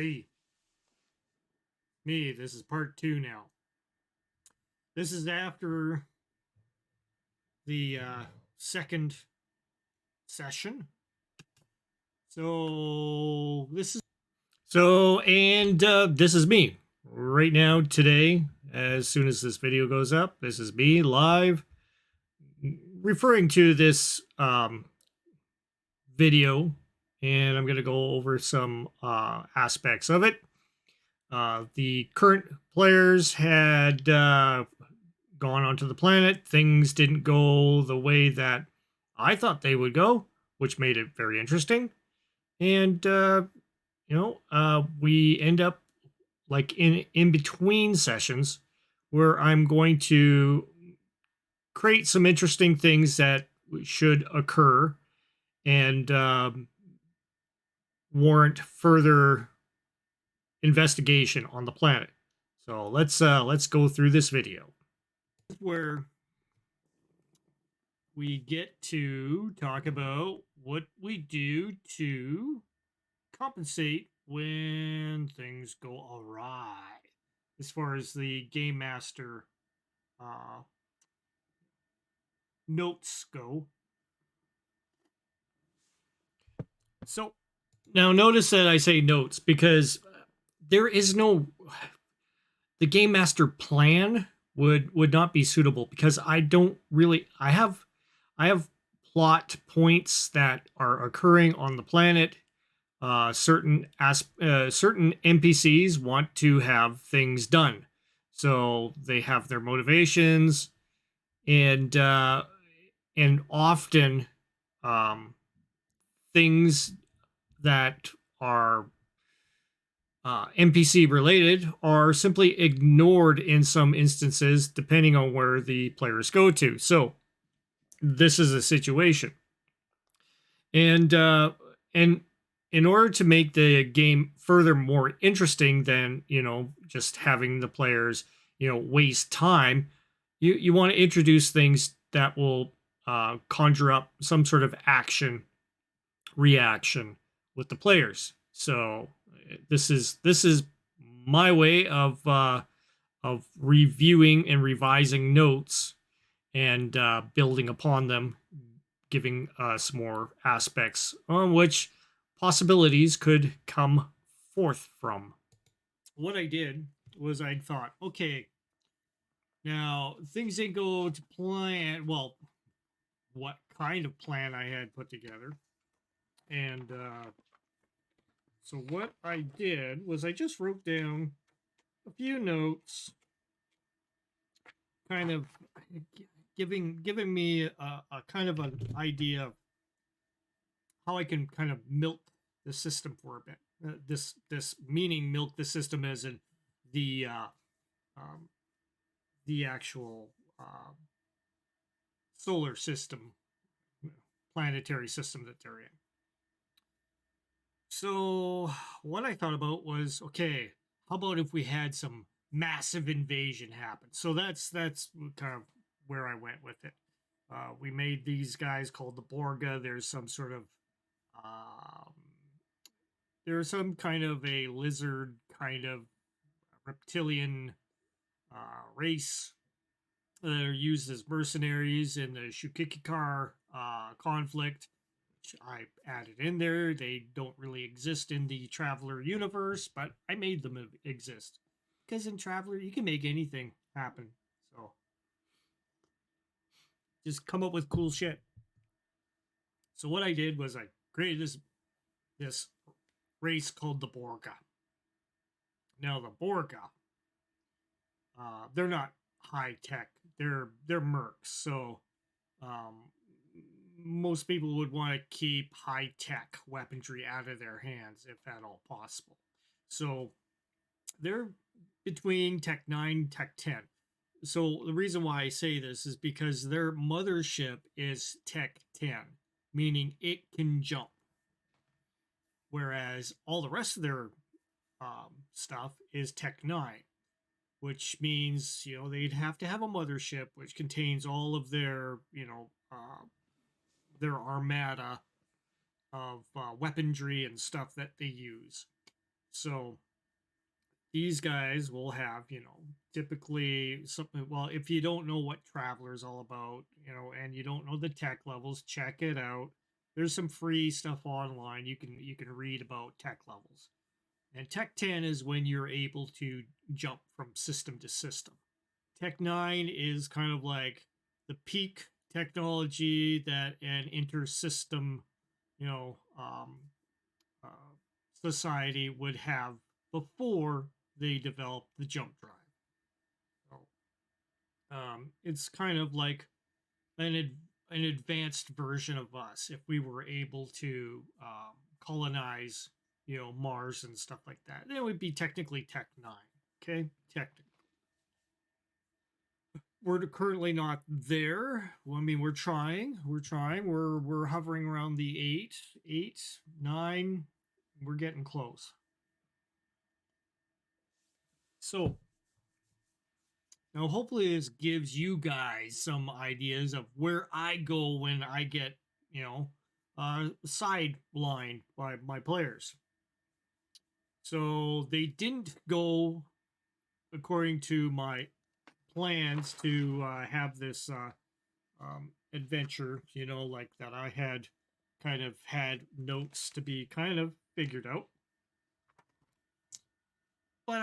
Hey, me, this is part two now. This is after the second session. This is me right now today. As soon as this video goes up, this is me live referring to this video, and I'm going to go over some aspects of it. The current players had gone onto the planet. Things didn't go the way that I thought they would go, which made it very interesting. And we end up like in between sessions where I'm going to create some interesting things that should occur and warrant further investigation on the planet. So let's go through this video where we get to talk about what we do to compensate when things go awry as far as the game master uh, notes go. So now notice that I say notes because there is no the game master plan would not be suitable because I don't really I have plot points that are occurring on the planet. Certain NPCs want to have things done, so they have their motivations, and often things that are NPC related are simply ignored in some instances, depending on where the players go to. So this is a situation, and in order to make the game further more interesting than just having the players waste time, you want to introduce things that will conjure up some sort of action reaction with the players. So this is my way of reviewing and revising notes and building upon them, giving us more aspects on which possibilities could come forth from. What I did was I thought, okay, now things didn't go to plan. Well, what kind of plan I had put together, and so what I did was I just wrote down a few notes, kind of giving me a kind of an idea of how I can kind of milk the system for a bit. This meaning milk the system as in the um, the actual solar system, planetary system that they're in. So what I thought about was, okay, how about if we had some massive invasion happen? So that's kind of where I went with it. We made these guys called the Borga. There's some sort of um, there's some kind of a lizard kind of reptilian race that are used as mercenaries in the Shukikikar conflict, which I added in there. They don't really exist in the Traveler universe, but I made them exist. Because in Traveler, you can make anything happen. So just come up with cool shit. So what I did was I created this race called the Borga. Now the Borga, they're not high tech. They're mercs. So um, most people would want to keep high tech weaponry out of their hands if at all possible. So they're between Tech 9, Tech 10. So the reason why I say this is because their mothership is Tech 10, meaning it can jump. Whereas all the rest of their stuff is Tech 9, which means, they'd have to have a mothership which contains all of their armada of weaponry and stuff that they use. So these guys will have, typically something. Well, if you don't know what Traveler is all about, and you don't know the tech levels, check it out. There's some free stuff online. You can read about tech levels. And Tech 10 is when you're able to jump from system to system. Tech 9 is kind of like the peak technology that an intersystem, you know, um, uh, society would have before they developed the jump drive. So, it's kind of like an advanced version of us if we were able to colonize, Mars and stuff like that. Then it would be technically Tech 9. Okay, technically. We're currently not there. Well, I mean, we're trying. We're hovering around the 8, 9. We're getting close. So now, hopefully, this gives you guys some ideas of where I go when I get, sidelined by my players. So they didn't go according to my plans to have this adventure, like that I had kind of had notes to be kind of figured out. But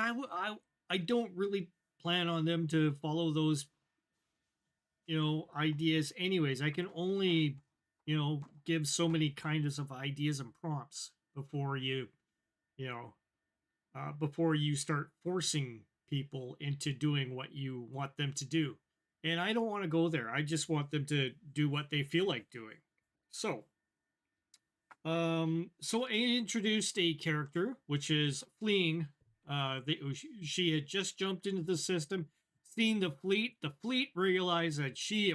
I don't really plan on them to follow those, ideas anyways. I can only, give so many kinds of ideas and prompts before you know, before you start forcing people into doing what you want them to do. And I don't want to go there. I just want them to do what they feel like doing. So I introduced a character which is fleeing. She had just jumped into the system, seen the fleet. The fleet realized that she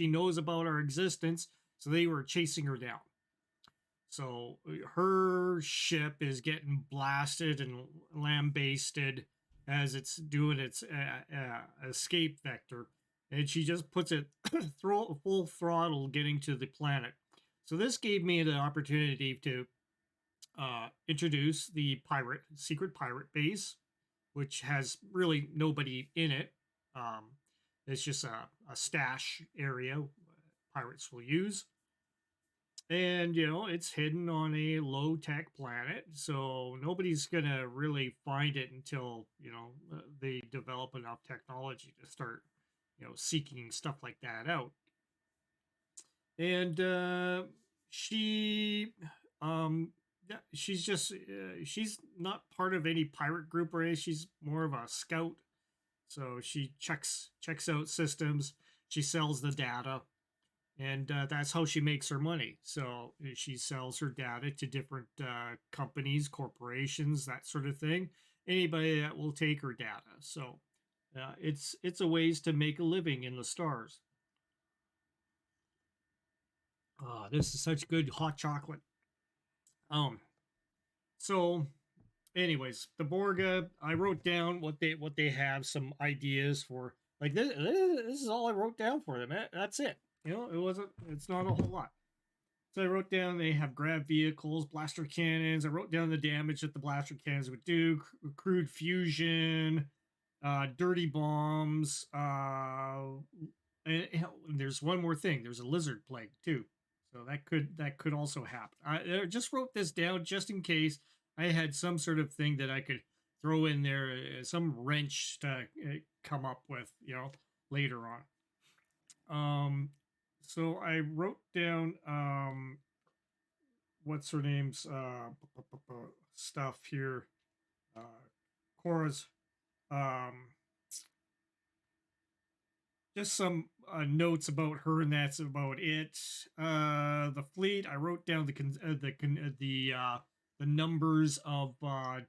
knows about our existence, so they were chasing her down. So her ship is getting blasted and lambasted as it's doing its escape vector, and she just puts it full throttle getting to the planet. So this gave me the opportunity to introduce the secret pirate base, which has really nobody in it. It's just a stash area pirates will use. And, it's hidden on a low tech planet. So nobody's going to really find it until, they develop enough technology to start, seeking stuff like that out. And she, she's just, she's not part of any pirate group or anything. She's more of a scout. So she checks out systems. She sells the data, and that's how she makes her money. So she sells her data to different companies, corporations, that sort of thing. Anybody that will take her data. So it's a ways to make a living in the stars. This is such good hot chocolate. Um. So, anyways, the Borga. I wrote down what they have, some ideas for. Like this is all I wrote down for them. That's it. It wasn't. It's not a whole lot. So I wrote down they have grav vehicles, blaster cannons. I wrote down the damage that the blaster cannons would do, crude fusion, dirty bombs. And there's one more thing. There's a lizard plague too, so that could also happen. I just wrote this down just in case I had some sort of thing that I could throw in there, some wrench to come up with, later on. So I wrote down what's her name's stuff here. Cora's um just some notes about her, and that's about it. The fleet. I wrote down the numbers of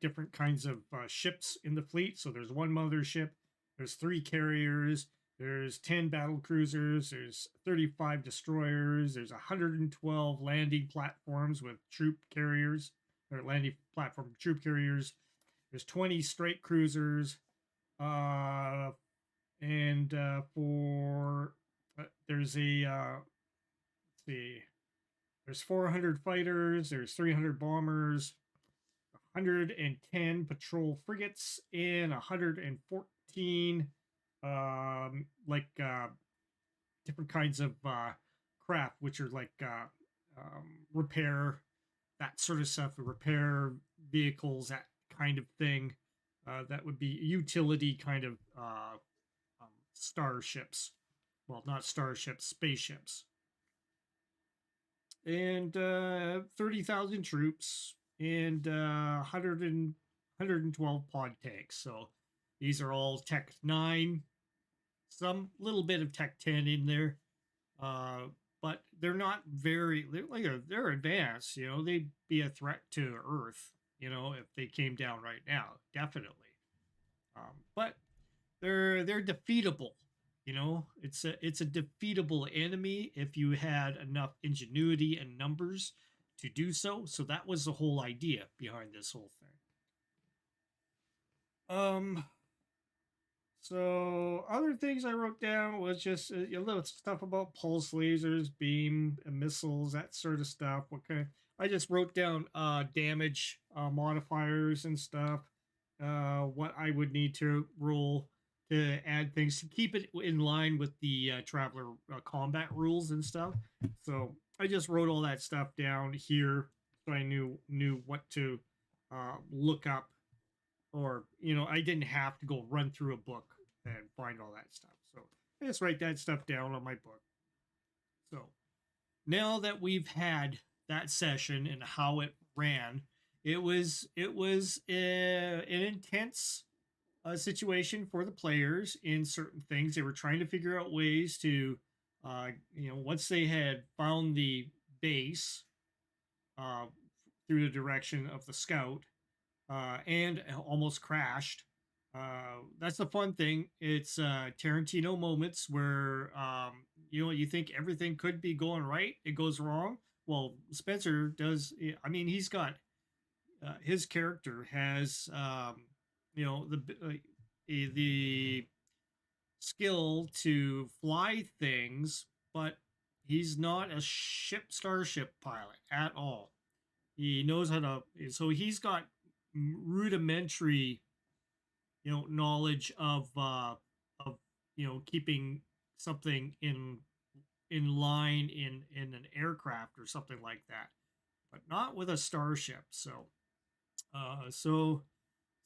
different kinds of ships in the fleet. So there's one mothership. There's 3 carriers. There's 10 battle cruisers. There's 35 destroyers. There's 112 landing platforms with troop carriers, or landing platform troop carriers. There's 20 strike cruisers. And for there's a let's see, there's 400 fighters. There's 300 bombers, 110 patrol frigates and 114 like different kinds of craft, which are like repair, that sort of stuff, repair vehicles, that kind of thing. That would be utility kind of starships. Well, not starships, spaceships. And 30,000 troops and 112 pod tanks. So these are all Tech 9, some little bit of Tech 10 in there. But they're not very, they're advanced, they'd be a threat to Earth, if they came down right now, definitely. But they're defeatable. It's a defeatable enemy if you had enough ingenuity and numbers to do so. So that was the whole idea behind this whole thing. So other things I wrote down was just a little stuff about pulse lasers, beam, and missiles, that sort of stuff. I just wrote down damage modifiers and stuff. What I would need to roll to add things to keep it in line with the Traveler combat rules and stuff. So I just wrote all that stuff down here, so I knew what to look up, or I didn't have to go run through a book and find all that stuff. So I just write that stuff down on my book. So now that we've had that session and how it ran, it was an intense situation for the players in certain things. They were trying to figure out ways to, once they had found the base through the direction of the scout, and almost crashed. That's the fun thing. It's Tarantino moments where you think everything could be going right, it goes wrong. Well, Spencer does. I mean, he's got his character has the skill to fly things, but he's not a starship pilot at all. He knows how to. So he's got rudimentary knowledge of keeping something in line in an aircraft or something like that, but not with a starship. So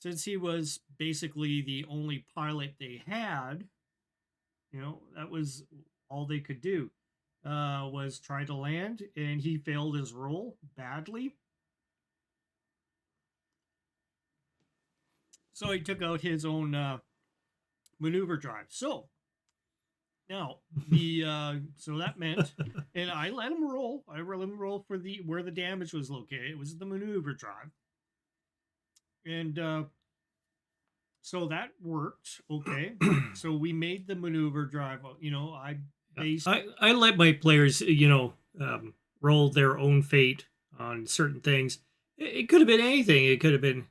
since he was basically the only pilot they had, that was all they could do, was try to land, and he failed his role badly. So he took out his own maneuver drive. So now so that meant, and I let him roll. I let him roll for where the damage was located. It was the maneuver drive, and so that worked. Okay, so we made the maneuver drive. I let my players roll their own fate on certain things. It could have been anything. It could have been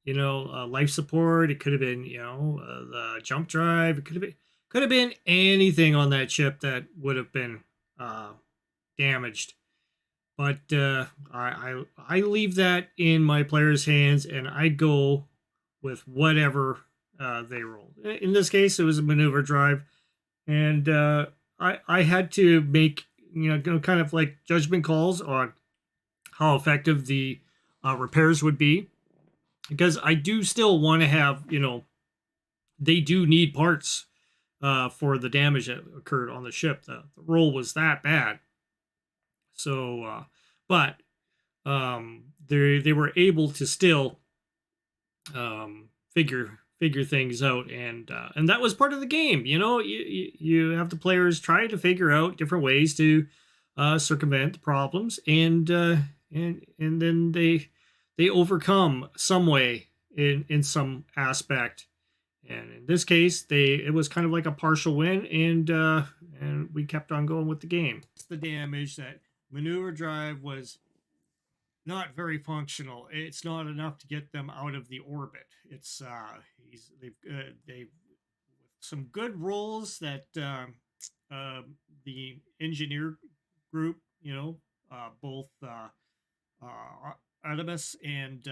life support. It could have been, the jump drive. It could have been anything on that ship that would have been damaged. But I leave that in my players' hands, and I go with whatever they roll. In this case, it was a maneuver drive, and I had to make kind of like judgment calls on how effective the repairs would be, because I do still want to have, they do need parts for the damage that occurred on the ship. The roll was that bad. So, but they were able to still figure things out, and that was part of the game. You have the players try to figure out different ways to circumvent the problems, and then they overcome some way in some aspect. And in this case, it was kind of like a partial win, and we kept on going with the game. It's the damage that maneuver drive was not very functional. It's not enough to get them out of the orbit. It's they with some good rolls that the engineer group, both Adamus and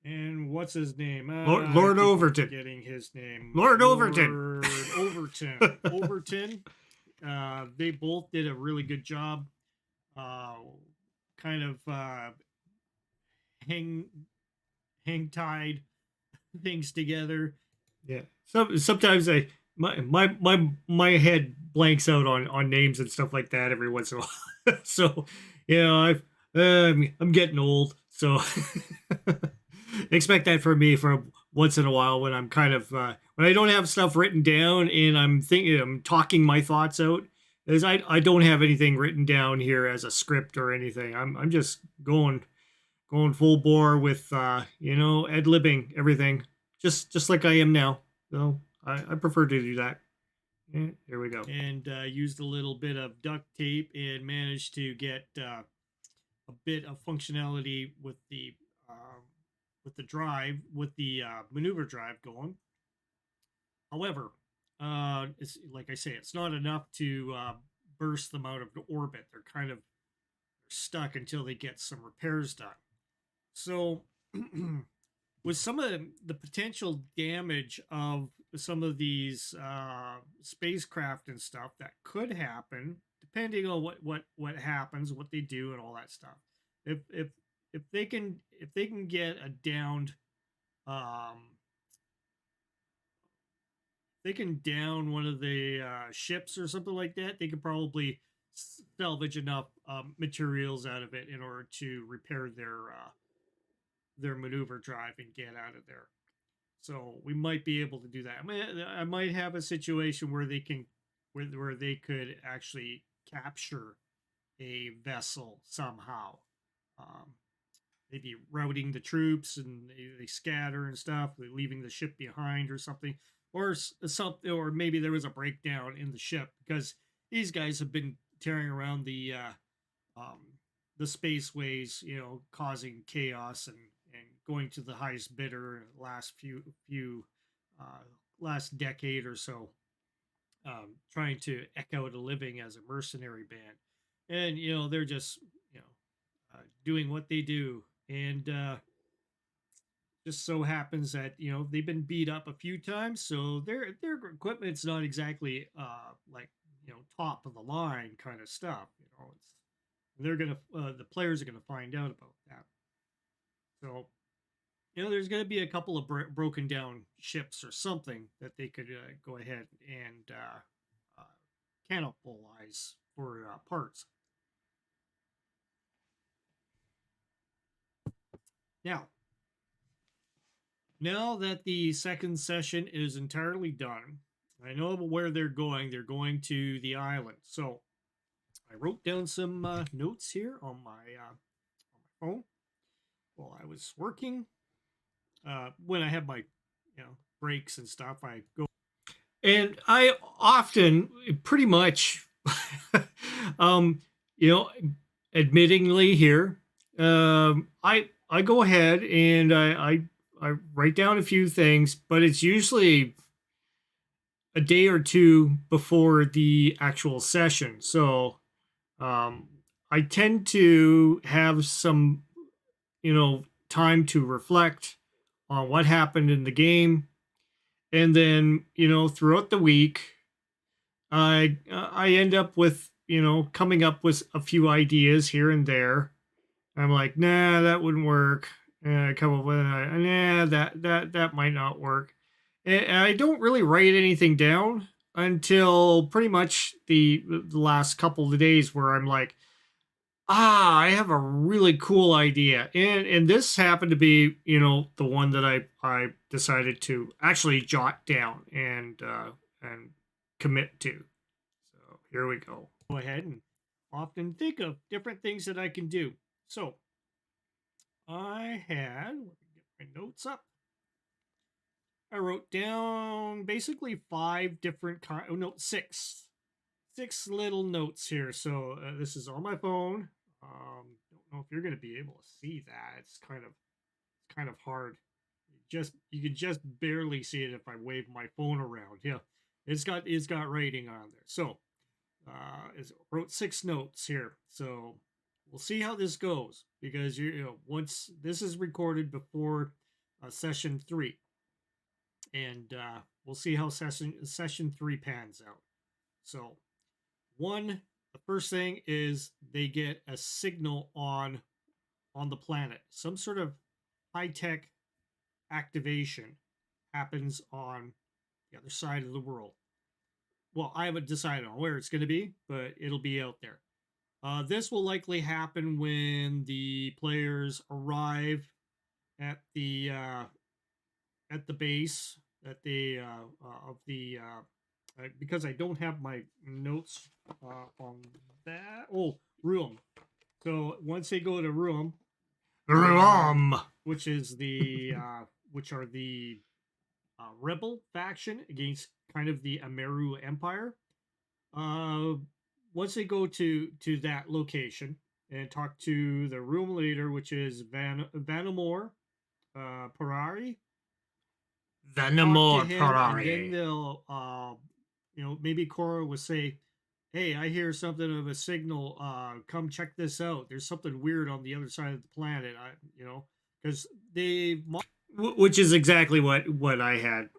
And what's his name? I Lord keep on Overton. forgetting his name. Lord Overton. Lord Overton. Overton. They both did a really good job. Uh, kind of hang hang tied things together. Yeah. Sometimes my head blanks out on names and stuff like that every once in a while. So, I'm getting old. So expect that from me for once in a while when I'm kind of when I don't have stuff written down and I'm talking my thoughts out. Is I don't have anything written down here as a script or anything. I'm just going full bore with ad libbing everything, just like I am now. So I prefer to do that. Yeah, here we go. And used a little bit of duct tape and managed to get a bit of functionality with the drive, with the maneuver drive going. However, it's like I say, it's not enough to burst them out of the orbit. They're kind of stuck until they get some repairs done. So, with some of the potential damage of some of these spacecraft and stuff that could happen, depending on what happens, what they do, and all that stuff. If if they can get a downed um, they can down one of the ships or something like that, they could probably salvage enough materials out of it in order to repair their maneuver drive and get out of there. So we might be able to do that. I might have a situation where they can, where they could actually capture a vessel somehow. Um, Maybe routing the troops and they scatter and stuff, leaving the ship behind or something, or something, or maybe there was a breakdown in the ship because these guys have been tearing around um, the spaceways, causing chaos and going to the highest bidder in the last uh, last decade or so, trying to eke out a living as a mercenary band, and they're just doing what they do, and just so happens that they've been beat up a few times, so their equipment's not exactly like top of the line kind of stuff. It's they're gonna the players are gonna find out about that. So there's gonna be a couple of broken down ships or something that they could go ahead and uh, cannibalize for parts. Now, now that the second session is entirely done, I know where they're going. They're going to the island. So I wrote down some notes here on my phone while I was working. When I have my breaks and stuff, I go. And I often, pretty much, um, you know, admittingly here, I go ahead and I write down a few things, but it's usually a day or two before the actual session. So um, I tend to have some, time to reflect on what happened in the game, and then throughout the week, I end up with coming up with a few ideas here and there. I'm like, nah, that wouldn't work. And I come up with nah, that might not work. And I don't really write anything down until pretty much the last couple of days where I'm like, I have a really cool idea. And this happened to be, the one that I decided to actually jot down and commit to. So here we go. Go ahead and often think of different things that I can do. So I had, let me get my notes up. I wrote down basically five different kind. Oh no, six little notes here. So this is on my phone. Don't know if you're going to be able to see that. It's kind of hard. You can just barely see it if I wave my phone around. Yeah, it's got writing on there. So wrote six notes here. So we'll see how this goes because once this is recorded before session 3, and we'll see how session 3 pans out. So, the first thing is they get a signal on the planet. Some sort of high tech activation happens on the other side of the world. Well, I haven't decided on where it's going to be, but it'll be out there. This will likely happen when the players arrive at the base at the of the because I don't have my notes on that. Oh, room. So once they go to room, which is the which are the rebel faction against kind of the Ameru Empire. Once they go to that location and talk to the room leader, which is Vanamor Parari. Vanamor Parari. And then they'll, maybe Korra will say, "Hey, I hear something of a signal. Come check this out. There's something weird on the other side of the planet. Because they, which is exactly what I had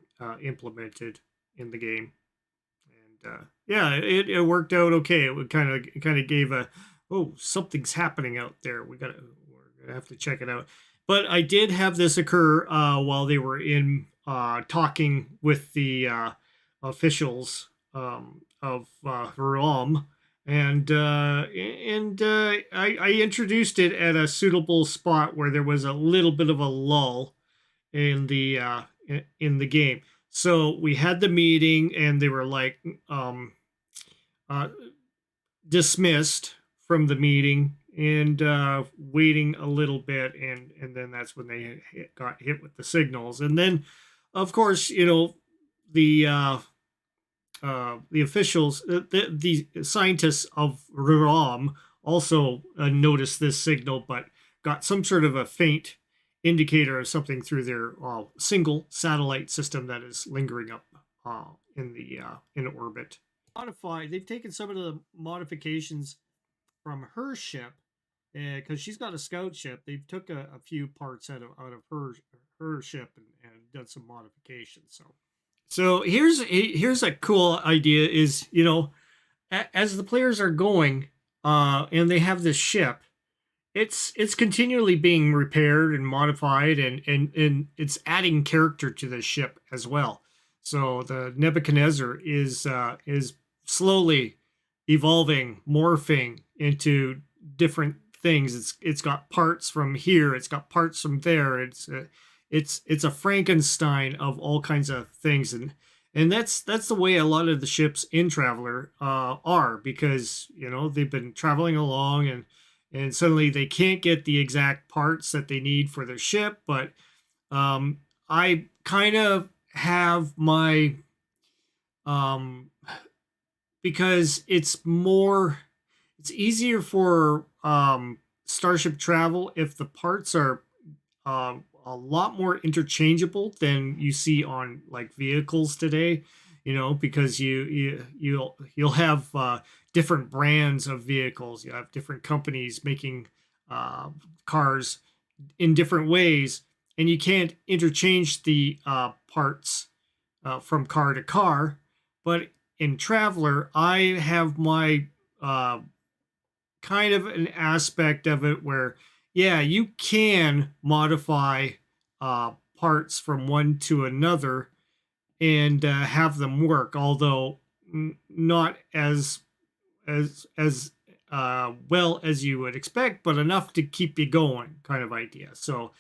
implemented in the game, and it worked out okay. It kind of gave a, oh, something's happening out there. We're gonna have to check it out. But I did have this occur while they were in talking with the officials of Rom, and I introduced it at a suitable spot where there was a little bit of a lull in the game. So we had the meeting, and they were like dismissed from the meeting and waiting a little bit, and then that's when they got hit with the signals. And then, of course, the officials, the scientists of Ruram also noticed this signal, but got some sort of a faint indicator of something through their single satellite system that is lingering up in orbit. They've taken some of the modifications from her ship, because she's got a scout ship. They've took a few parts out of her ship and done some modifications. So here's a cool idea: is as the players are going and they have this ship, it's continually being repaired and modified, and it's adding character to the ship as well. So the Nebuchadnezzar is slowly evolving, morphing into different things. It's got parts from here, it's got parts from there. It's a Frankenstein of all kinds of things, and that's the way a lot of the ships in Traveller are, because they've been traveling along, and suddenly they can't get the exact parts that they need for their ship. But I kind of have my because it's easier for Starship travel if the parts are a lot more interchangeable than you see on like vehicles today, because you'll have different brands of vehicles. You have different companies making cars in different ways, and you can't interchange the parts from car to car. But in Traveller, I have my kind of an aspect of it where, yeah, you can modify parts from one to another and have them work, although not as well as you would expect, but enough to keep you going, kind of idea. So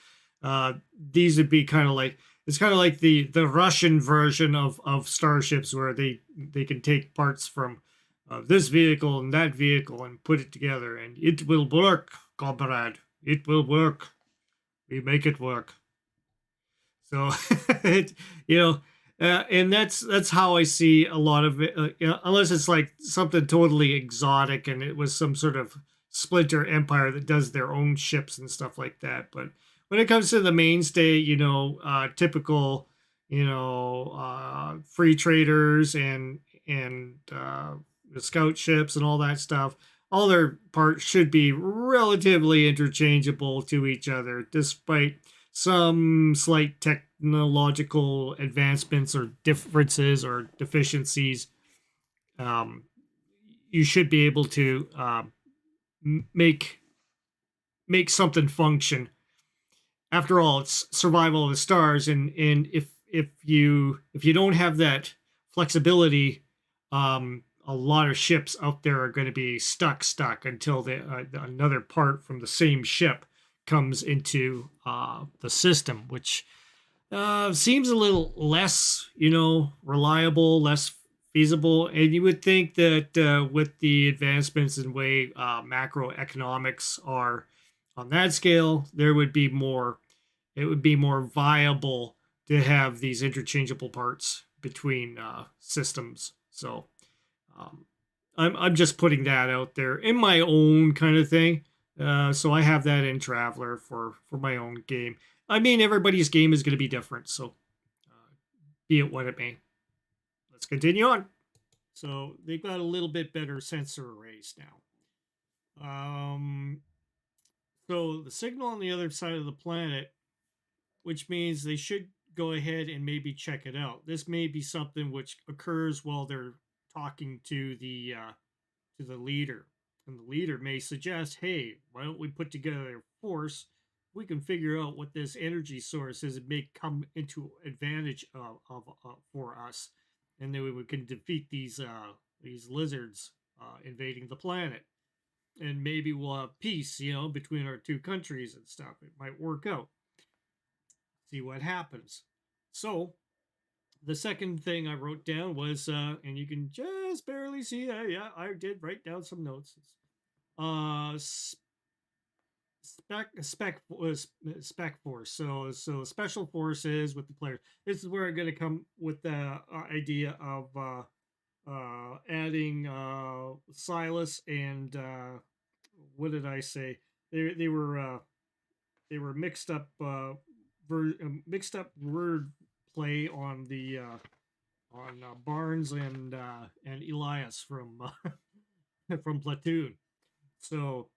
these would be kind of like, it's kind of like the Russian version of starships, where they can take parts from this vehicle and that vehicle and put it together, and it will work, comrade. It will work. We make it work. So, and that's how I see a lot of it. Unless it's like something totally exotic, and it was some sort of splinter empire that does their own ships and stuff like that. But when it comes to the mainstay, typical, free traders and the scout ships and all that stuff, all their parts should be relatively interchangeable to each other, despite some slight technological advancements or differences or deficiencies, um, you should be able to make something function. After all, it's survival of the stars, and if you don't have that flexibility, a lot of ships out there are going to be stuck until another part from the same ship comes into the system, which seems a little less, reliable, less feasible. And you would think that with the advancements in way macroeconomics are on that scale, there would be more. It would be more viable to have these interchangeable parts between systems. So um, I'm just putting that out there in my own kind of thing. So I have that in Traveler for my own game. I mean, everybody's game is going to be different, so be it what it may. Let's continue on. So they've got a little bit better sensor arrays now. So the signal on the other side of the planet, which means they should go ahead and maybe check it out. This may be something which occurs while they're talking to the leader, and the leader may suggest, "Hey, why don't we put together a force? We can figure out what this energy source is and may come into advantage of for us, and then we can defeat these lizards invading the planet, and maybe we'll have peace, between our two countries and stuff. It might work out. See what happens." So the second thing I wrote down was, and you can just barely see, yeah, I did write down some notes. Spec force. So special forces with the players. This is where I'm going to come with the idea of adding Silas and what did I say? They were mixed up mixed up word play on the Barnes and Elias from from Platoon. So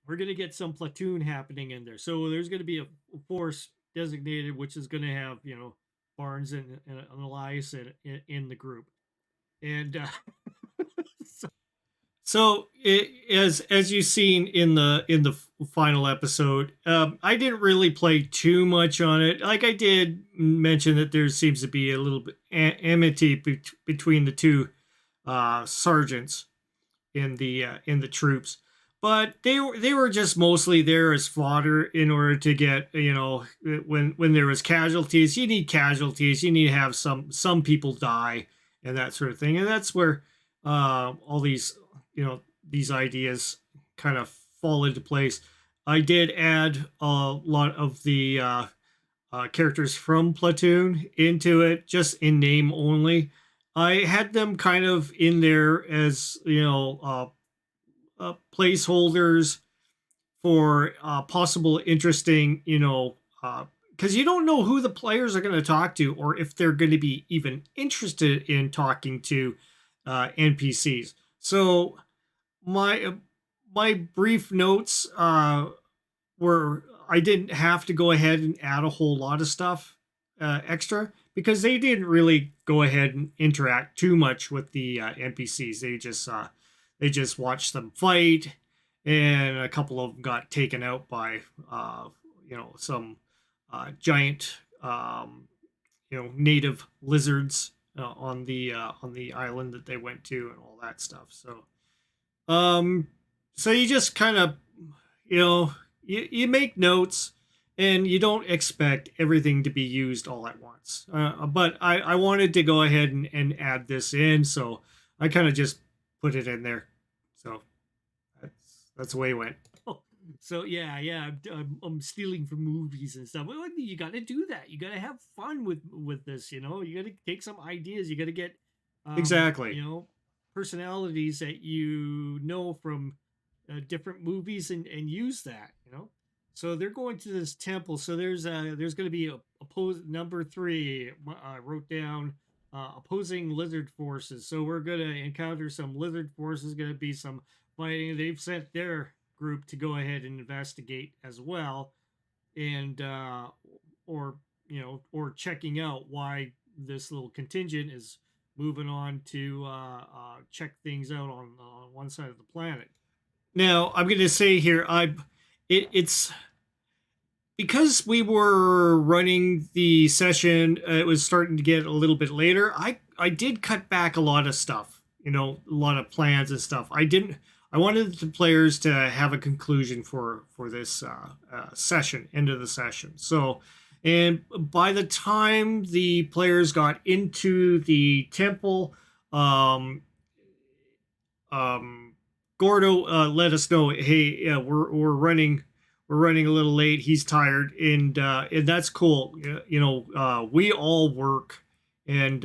we're going to get some Platoon happening in there. So there's going to be a force designated, which is going to have, Barnes and Elias in the group. And so as you've seen in the final episode, I didn't really play too much on it. Like I did mention that there seems to be a little bit enmity between the two sergeants in the troops, but they were just mostly there as fodder in order to get, when there was casualties. You need casualties. You need to have some people die and that sort of thing, and that's where all these these ideas kind of fall into place. I did add a lot of the characters from Platoon into it, just in name only. I had them kind of in there as placeholders for possible interesting, because you don't know who the players are going to talk to, or if they're going to be even interested in talking to NPCs. So my brief notes were, I didn't have to go ahead and add a whole lot of stuff extra, because they didn't really go ahead and interact too much with the NPCs. They just watched them fight, and a couple of them got taken out by some giant native lizards on the island that they went to, and all that stuff. So you just kind of, you make notes, and you don't expect everything to be used all at once. But I wanted to go ahead and add this in, so I kind of just put it in there. So that's the way it went. So yeah, I'm stealing from movies and stuff. Well, you got to do that. You got to have fun with this. You got to take some ideas. You got to get exactly personalities that from different movies and use that. So they're going to this temple. So there's going to be a number 3. I wrote down opposing lizard forces. So we're going to encounter some lizard forces. Going to be some fighting. They've sent their group to go ahead and investigate as well. and or or checking out why this little contingent is moving on to check things out on one side of the planet. Now, I'm going to say here, it's because we were running the session. It was starting to get a little bit later. I did cut back a lot of stuff, a lot of plans and stuff. I didn't. I wanted the players to have a conclusion for this session, end of the session. So, and by the time the players got into the temple, um, Gordo let us know, hey, yeah, we're running a little late. He's tired, and that's cool. We all work, and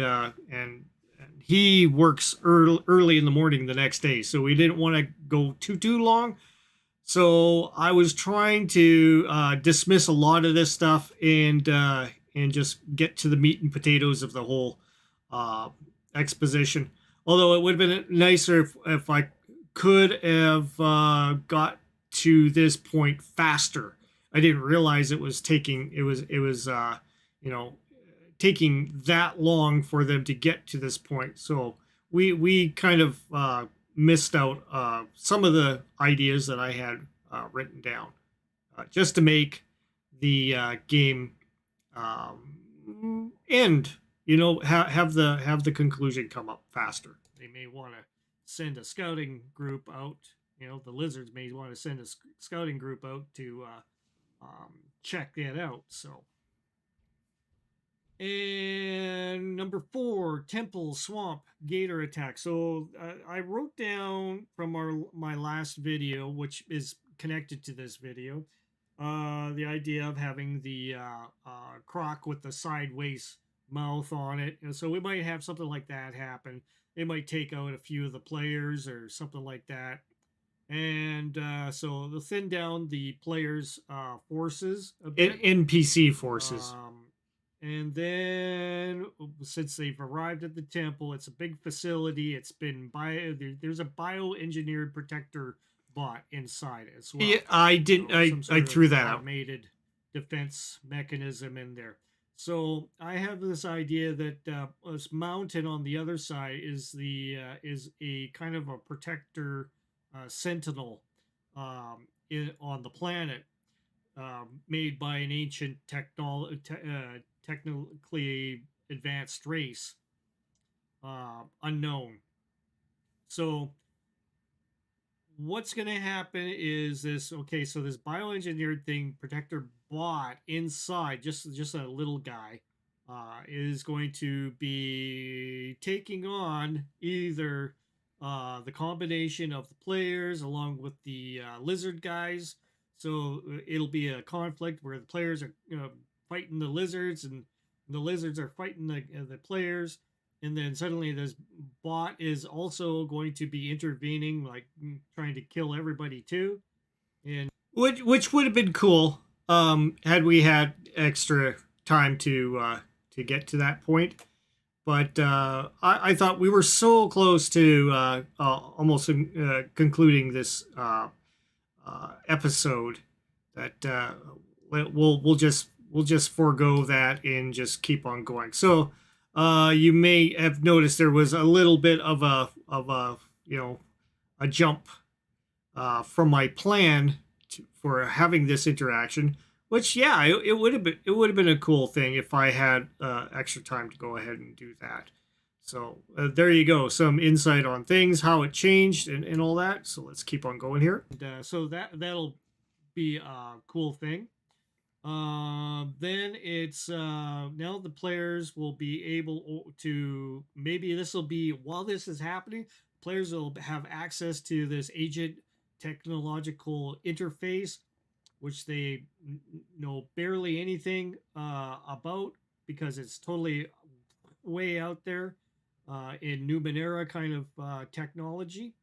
he works early in the morning the next day, so we didn't want to go too long. So I was trying to dismiss a lot of this stuff and just get to the meat and potatoes of the whole uh, exposition. Although it would have been nicer if I could have got to this point faster. I didn't realize it was you know taking that long for them to get to this point. So we kind of missed out some of the ideas that I had written down just to make the game end. Have the conclusion come up faster. They may want to send a scouting group out. The lizards may want to send a scouting group out to check that out. So, and number 4, temple swamp gator attack. So I wrote down from my last video, which is connected to this video, the idea of having the croc with the sideways mouth on it. And so we might have something like that happen. They might take out a few of the players or something like that. And so they'll thin down the players' forces a bit. NPC forces. And then since they've arrived at the temple, it's a big facility. It's been there's a bioengineered protector bot inside as well. Yeah, I didn't. I threw that out. Automated defense mechanism in there. So I have this idea that this mountain on the other side is a kind of a protector sentinel on the planet, made by an ancient technically advanced race, unknown. So what's going to happen is this. Okay, so this bioengineered thing, protector bot inside, just a little guy, is going to be taking on either the combination of the players along with the lizard guys. So it'll be a conflict where the players are fighting the lizards and the lizards are fighting the players. And then suddenly this bot is also going to be intervening, like trying to kill everybody too. And which would have been cool had we had extra time to get to that point. But I thought we were so close to almost concluding this episode that we'll just forego that and just keep on going. So you may have noticed there was a little bit of a jump from my plan for having this interaction. Which, yeah, it would have been a cool thing if I had extra time to go ahead and do that. So there you go, some insight on things, how it changed, and all that. So let's keep on going here. And, so that'll be a cool thing. Then it's now the players will be able to, maybe this will be while this is happening, players will have access to this agent technological interface, which they know barely anything about because it's totally way out there in Numenera kind of technology.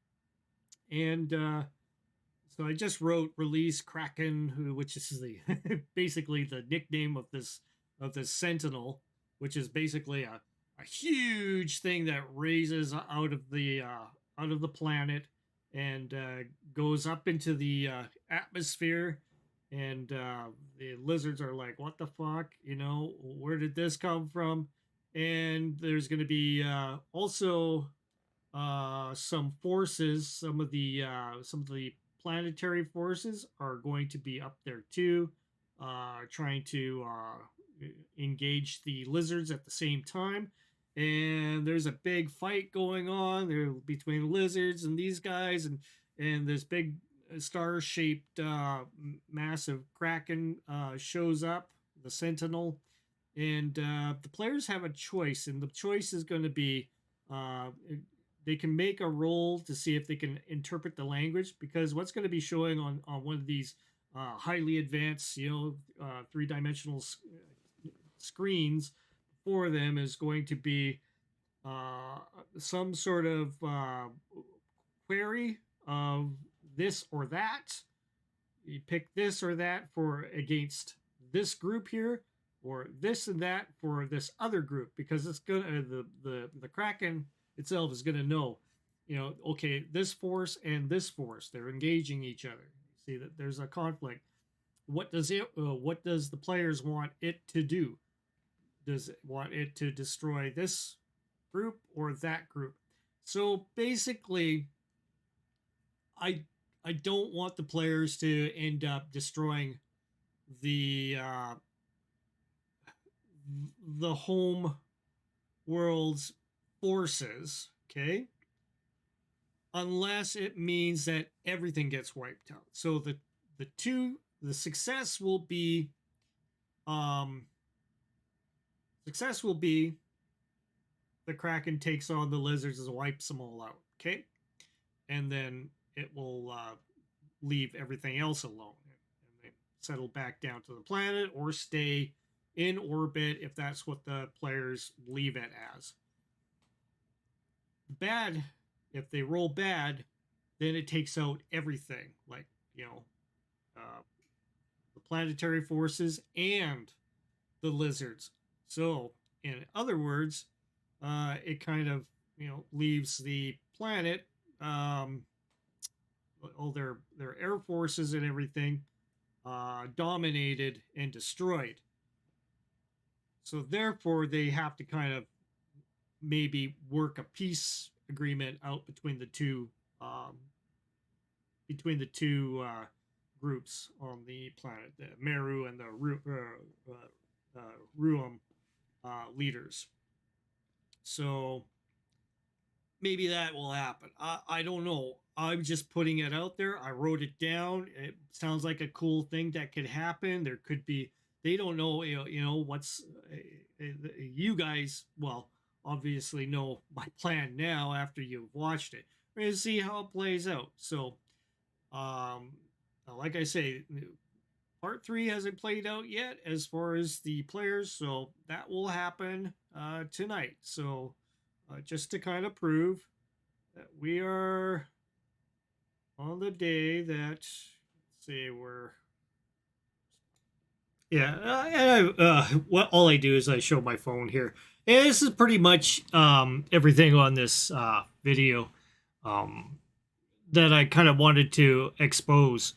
And so I just wrote release Kraken, which is the basically the nickname of this Sentinel, which is basically a huge thing that raises out of the planet and goes up into the atmosphere and the lizards are like, what the fuck, you know, where did this come from? And there's going to be also some forces, some of the planetary forces are going to be up there too, trying to engage the lizards at the same time. And there's a big fight going on there between lizards and these guys, and this big star-shaped massive kraken shows up, the Sentinel, and the players have a choice, and the choice is going to be uh, they can make a roll to see if they can interpret the language, because what's going to be showing on one of these highly advanced, three-dimensional screens for them is going to be some sort of query of this or that. You pick this or that for against this group here, or this and that for this other group, because it's gonna the Kraken itself is gonna know, okay, this force and this force, they're engaging each other. See that there's a conflict. What does the players want it to do? Does it want it to destroy this group or that group? So basically, I don't want the players to end up destroying the home world's forces, okay? Unless it means that everything gets wiped out. So the success will be the Kraken takes on the lizards and wipes them all out, okay? And then it will leave everything else alone, and they settle back down to the planet or stay in orbit if that's what the players leave it as. Bad, if they roll bad, then it takes out everything, like, the planetary forces and the lizards. So, in other words, it kind of, leaves the planet, all their air forces and everything, dominated and destroyed. So therefore, they have to kind of maybe work a peace agreement out between the two groups on the planet, the Meru and the Ruum leaders. So maybe that will happen. I don't know. I'm just putting it out there. I wrote it down. It sounds like a cool thing that could happen. There could be. They don't know. What's you guys. Well, obviously know my plan now after you've watched it. We're gonna see how it plays out. So, like I say, part 3 hasn't played out yet as far as the players. So that will happen tonight. So just to kind of prove that we are on the day that, let's see, what all I do is I show my phone here. And this is pretty much everything on this video that I kind of wanted to expose.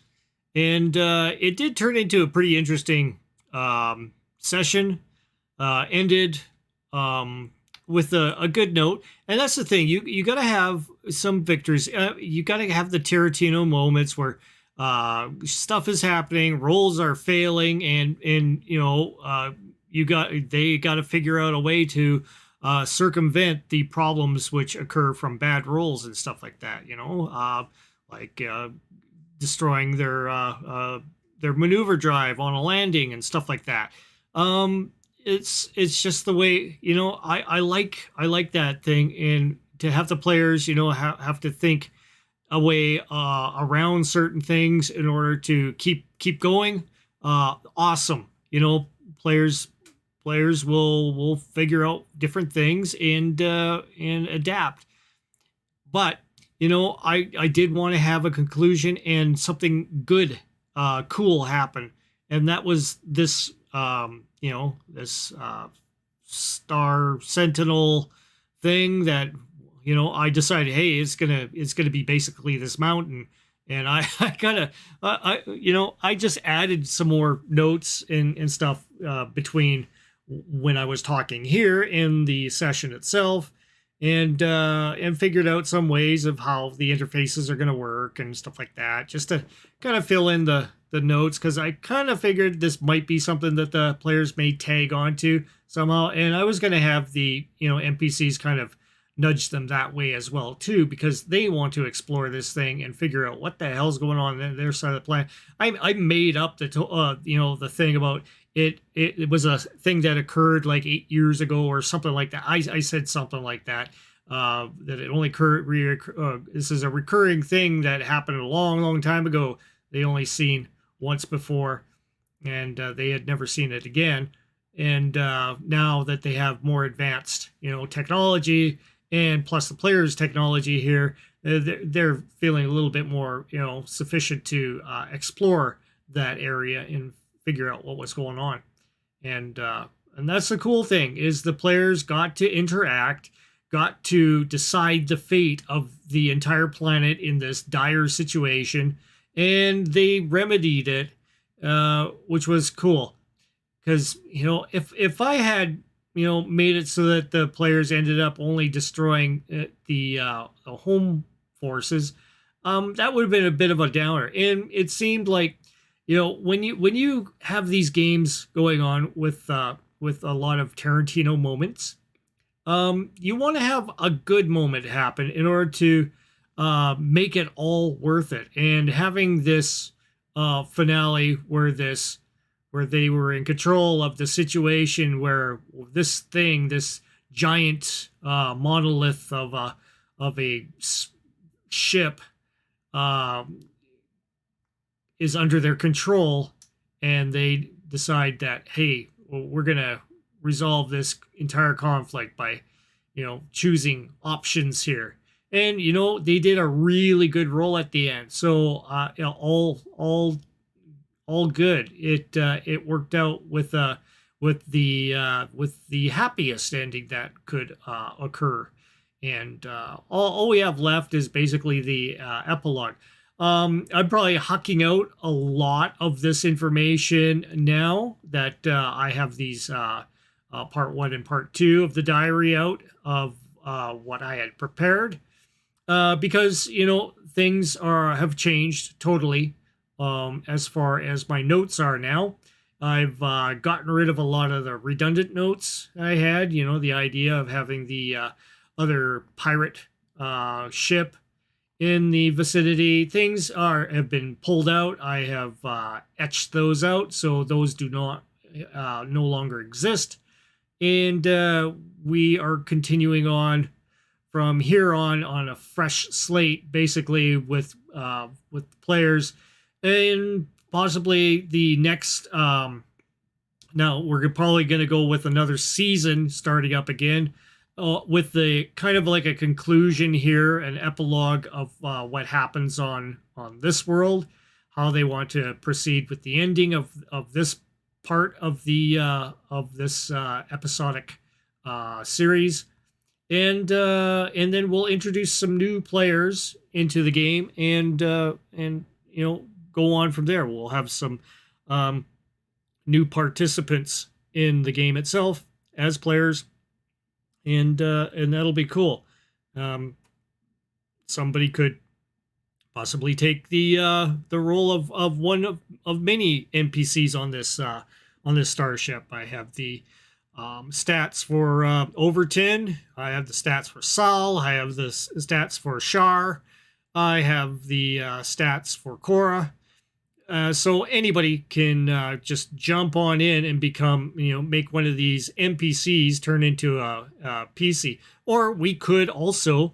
And it did turn into a pretty interesting session. Ended with a good note. And that's the thing. You got to have some victories. You got to have the Tarantino moments where stuff is happening, rolls are failing, and they got to figure out a way to circumvent the problems which occur from bad rolls and stuff like that. Like destroying their maneuver drive on a landing and stuff like that. It's just the way, I like that thing, and to have the players have to think a way around certain things in order to keep going. Awesome. Players will figure out different things and adapt. But I did want to have a conclusion and something good, cool happen, and that was this this Star Sentinel thing that I decided, hey, it's gonna be basically this mountain, And I kind of, I just added some more notes and stuff between when I was talking here in the session itself, and figured out some ways of how the interfaces are going to work and stuff like that, just to kind of fill in the notes, because I kind of figured this might be something that the players may tag onto somehow, and I was going to have the NPCs kind of nudge them that way as well too, because they want to explore this thing and figure out what the hell's going on their side of the planet. I made up the the thing about it. It was a thing that occurred like 8 years ago or something like that. I said something like that. That it only occurred. This is a recurring thing that happened a long time ago. They only seen once before, and they had never seen it again. And now that they have more advanced, technology, and plus the players' technology here, they're feeling a little bit more, sufficient to explore that area and figure out what was going on. And that's the cool thing, is the players got to interact, got to decide the fate of the entire planet in this dire situation, and they remedied it, which was cool. Because if I had made it so that the players ended up only destroying the home forces, that would have been a bit of a downer. And it seemed like when you have these games going on with a lot of Tarantino moments, you want to have a good moment happen in order to make it all worth it. And having this finale where they were in control of the situation, where this giant monolith of a ship is under their control, and they decide that, hey, we're gonna resolve this entire conflict by choosing options here. And they did a really good roll at the end, so all good. It worked out with the happiest ending that could occur. And all we have left is basically the epilogue. I'm probably hucking out a lot of this information now that I have these part 1 and part 2 of the diary out of what I had prepared, because things have changed totally. As far as my notes are now, I've gotten rid of a lot of the redundant notes I had. The idea of having the other pirate ship in the vicinity. Things have been pulled out. I have etched those out, so those do not no longer exist. And we are continuing on from here on a fresh slate, basically with players. And possibly the next, now we're probably going to go with another season starting up again, with the kind of like a conclusion here, an epilogue of what happens on this world, how they want to proceed with the ending of this part of the of this episodic series, and then we'll introduce some new players into the game, and go on from there. We'll have some new participants in the game itself as players, and that'll be cool. Somebody could possibly take the role of one of many NPCs on this starship. I have the stats for Overton. I have the stats for Sal. I have the stats for Shar. I have the stats for Cora. So anybody can just jump on in and become, make one of these NPCs turn into a PC. Or we could also,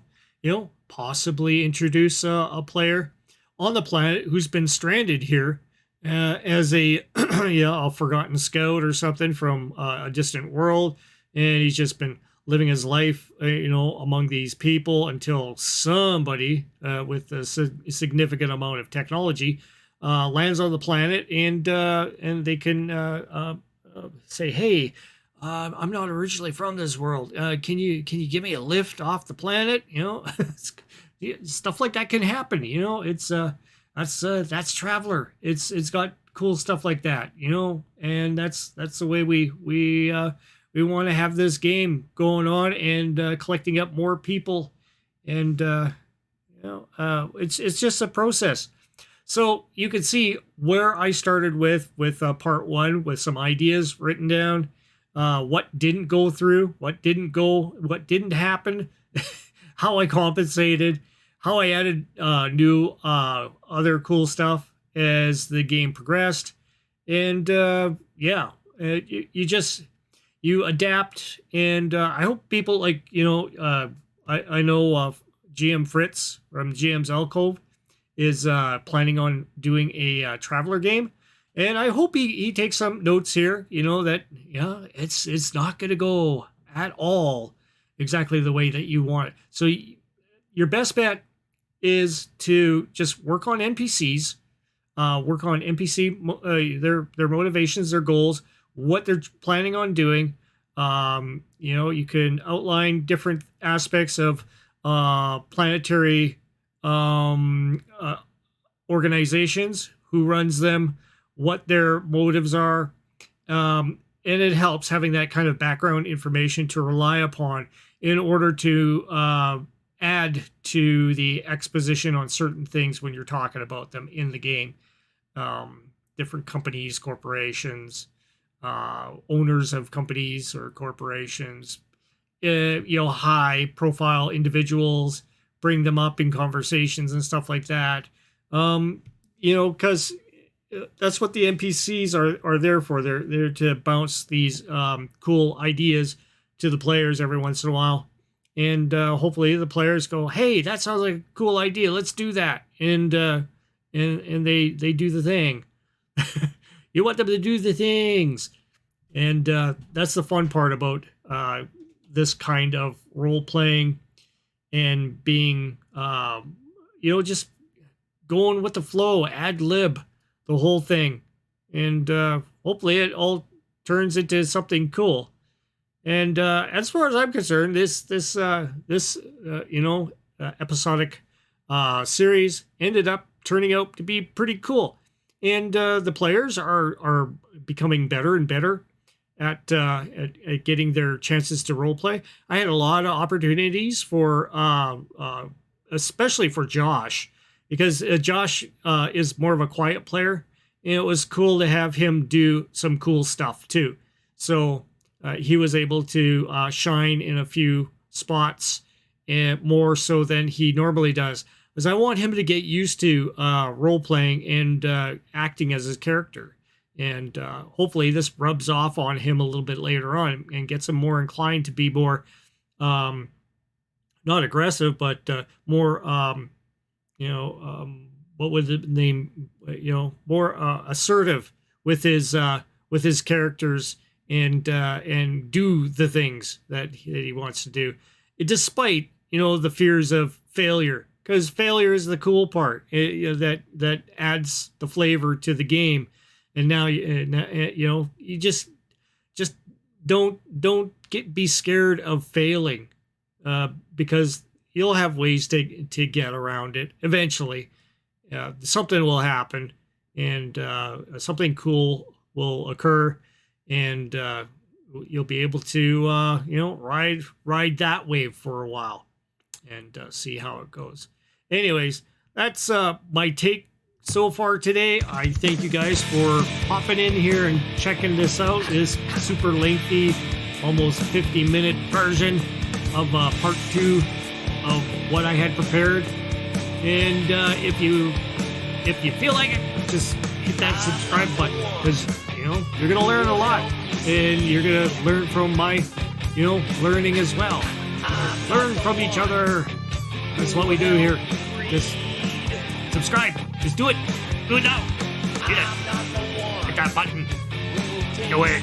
possibly introduce a player on the planet who's been stranded here as a forgotten scout or something from a distant world, and he's just been living his life, among these people until somebody with a significant amount of technology lands on the planet, and they can say, "Hey, I'm not originally from this world. Can you give me a lift off the planet?" Stuff like that can happen. It's that's Traveler. It's got cool stuff like that, and that's the way we want to have this game going on and collecting up more people, and it's just a process. So you can see where I started with part one, with some ideas written down, what didn't go through, what didn't happen, how I compensated, how I added new other cool stuff as the game progressed, and you adapt, and I hope people like I know GM Fritz from GM's Alcove is planning on doing a Traveler game, and I hope he takes some notes here. That it's not going to go at all exactly the way that you want it. So your best bet is to just work on NPCs, their motivations, their goals, what they're planning on doing. You can outline different aspects of planetary organizations, who runs them, what their motives are, and it helps having that kind of background information to rely upon in order to add to the exposition on certain things when you're talking about them in the game. Different companies, corporations, owners of companies or corporations, high profile individuals, bring them up in conversations and stuff like that. Because that's what the NPCs are there for. They're there to bounce these cool ideas to the players every once in a while. And hopefully the players go, hey, that sounds like a cool idea. Let's do that. And they do the thing. You want them to do the things. And that's the fun part about this kind of role-playing and being, just going with the flow, ad lib, the whole thing. And hopefully it all turns into something cool. And as far as I'm concerned, this episodic series ended up turning out to be pretty cool. And the players are becoming better and better at getting their chances to role play. I had a lot of opportunities for, especially for Josh, because Josh is more of a quiet player, and it was cool to have him do some cool stuff too. So he was able to shine in a few spots, and more so than he normally does. Because I want him to get used to role playing and acting as his character. And hopefully this rubs off on him a little bit later on and gets him more inclined to be more, not aggressive, but more, what would the name, more assertive with his characters and do the things that he wants to do, despite the fears of failure. Because failure is the cool part that adds the flavor to the game. And now you just don't be scared of failing, because you'll have ways to get around it eventually. Something will happen, and something cool will occur, and you'll be able to ride that wave for a while and see how it goes. Anyways, that's my take so far today. I thank you guys for popping in here and checking this out. This super lengthy, almost 50-minute version of part 2 of what I had prepared. And if you feel like it, just hit that subscribe button, because you're gonna learn a lot, and you're gonna learn from my learning as well. Learn from each other. That's what we do here. Just subscribe. Just do it. Do it now. Get it. Hit that button. Do it.